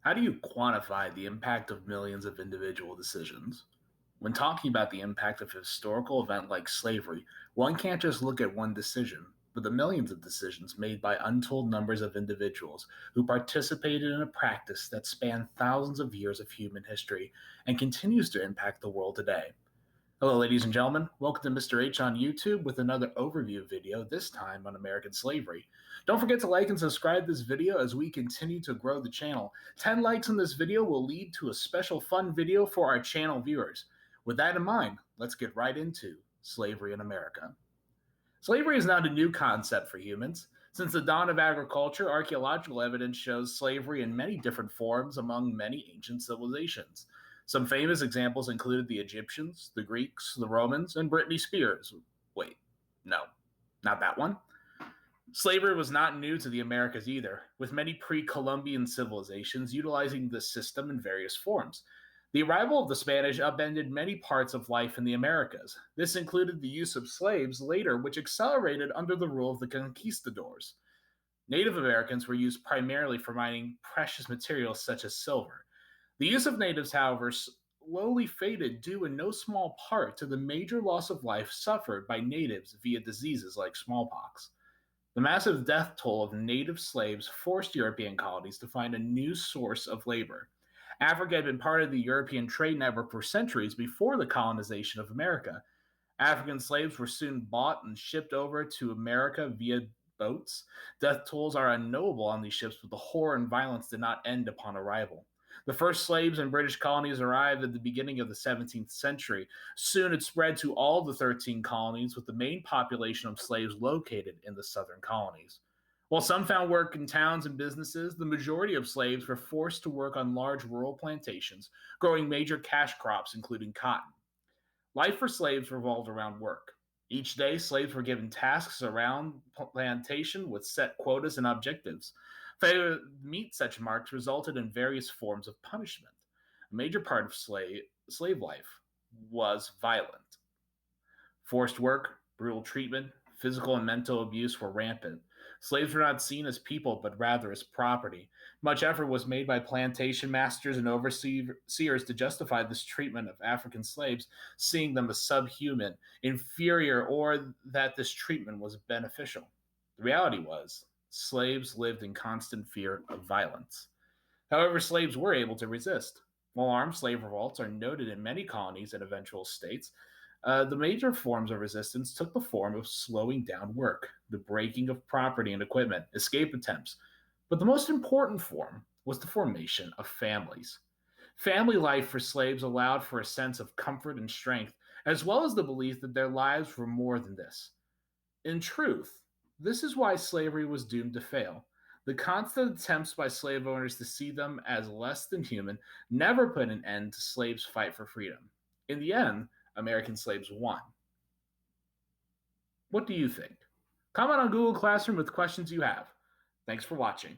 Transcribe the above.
How do you quantify the impact of millions of individual decisions? When talking about the impact of a historical event like slavery, one can't just look at one decision, but the millions of decisions made by untold numbers of individuals who participated in a practice that spanned thousands of years of human history and continues to impact the world today. Hello, ladies and gentlemen. Welcome to Mr. H on YouTube with another overview video, this time on American slavery. Don't forget to like and subscribe this video as we continue to grow the channel. 10 likes on this video will lead to a special fun video for our channel viewers. With that in mind, let's get right into slavery in America. Slavery is not a new concept for humans. Since the dawn of agriculture, archaeological evidence shows slavery in many different forms among many ancient civilizations. Some famous examples included the Egyptians, the Greeks, the Romans, and Britney Spears. Wait, no, not that one. Slavery was not new to the Americas either, with many pre Columbian civilizations utilizing this system in various forms. The arrival of the Spanish upended many parts of life in the Americas. This included the use of slaves later, which accelerated under the rule of the conquistadors. Native Americans were used primarily for mining precious materials such as silver. The use of natives, however, slowly faded due in no small part to the major loss of life suffered by natives via diseases like smallpox. The massive death toll of native slaves forced European colonies to find a new source of labor. Africa had been part of the European trade network for centuries before the colonization of America. African slaves were soon bought and shipped over to America via boats. Death tolls are unknowable on these ships, but the horror and violence did not end upon arrival. The first slaves in British colonies arrived at the beginning of the 17th century. Soon it spread to all the 13 colonies, with the main population of slaves located in the southern colonies. While some found work in towns and businesses, the majority of slaves were forced to work on large rural plantations, growing major cash crops, including cotton. Life for slaves revolved around work. Each day, slaves were given tasks around plantation with set quotas and objectives. Failure to meet such marks resulted in various forms of punishment. A major part of slave life was violent. Forced work, brutal treatment, physical and mental abuse were rampant. Slaves were not seen as people, but rather as property. Much effort was made by plantation masters and overseers to justify this treatment of African slaves, seeing them as subhuman, inferior, or that this treatment was beneficial. The reality was, slaves lived in constant fear of violence. However, slaves were able to resist. While armed slave revolts are noted in many colonies and eventual states, the major forms of resistance took the form of slowing down work, the breaking of property and equipment, escape attempts. But the most important form was the formation of families. Family life for slaves allowed for a sense of comfort and strength, as well as the belief that their lives were more than this. In truth, this is why slavery was doomed to fail. The constant attempts by slave owners to see them as less than human never put an end to slaves' fight for freedom. In the end, American slaves won. What do you think? Comment on Google Classroom with questions you have. Thanks for watching.